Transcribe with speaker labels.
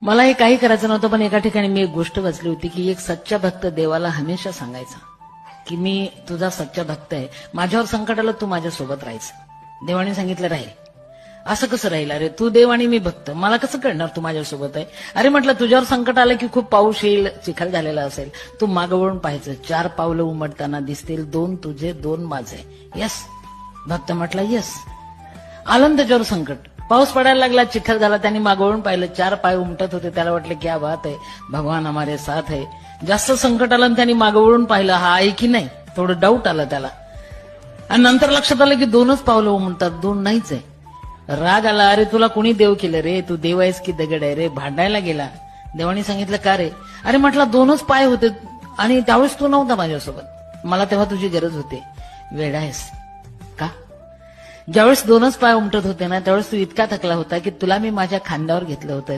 Speaker 1: मला हे काही करायचं नव्हतं, पण एका ठिकाणी मी एक गोष्ट वाचली होती की एक सच्चा भक्त देवाला हमेशा सांगायचा की मी तुझा सच्चा भक्त आहे, माझ्यावर संकट आलं तू माझ्यासोबत राहायचं. देवाने सांगितलं राहील. असं कसं राहील? अरे तू देव आणि मी भक्त, मला कसं कळणार तू माझ्यासोबत आहे? अरे म्हटलं तुझ्यावर संकट आलं की खूप पाऊस येईल, चिखल झालेला असेल, तू मागं वळून पाहायचं, 4 पावलं उमटताना दिसतील, 2 तुझे 2 माझे. यस. भक्त म्हटला यस. आलं ना त्याच्यावर संकट, पाऊस पडायला लागला, चिखल झाला, त्यांनी मागवून पाहिलं, 4 पाय उमटत होते, त्याला वाटलं क्या बात आहे, भगवान हमारे साथ है. जास्त संकट आलं आणि त्यांनी मागवून पाहिलं, हा आहे की नाही, थोडं डाऊट आलं त्याला. आणि नंतर लक्षात आलं की 2च पावलं उमटतात, 2 नाहीच आहे. राग आला, अरे तुला कोणी देव केलं रे, तू देव आहेस की दगड आहे रे? भांडायला गेला. देवानी सांगितलं का रे? अरे म्हटलं 2च पाय होते आणि त्यावेळेस तू नव्हता माझ्यासोबत, मला तेव्हा तुझी गरज होती. वेडा आहेस का? ज्यावेळेस 2च पाय उमटत होते ना, त्यावेळेस तू इतका थकला होता की तुला मी माझ्या खांद्यावर घेतलं होतं रे.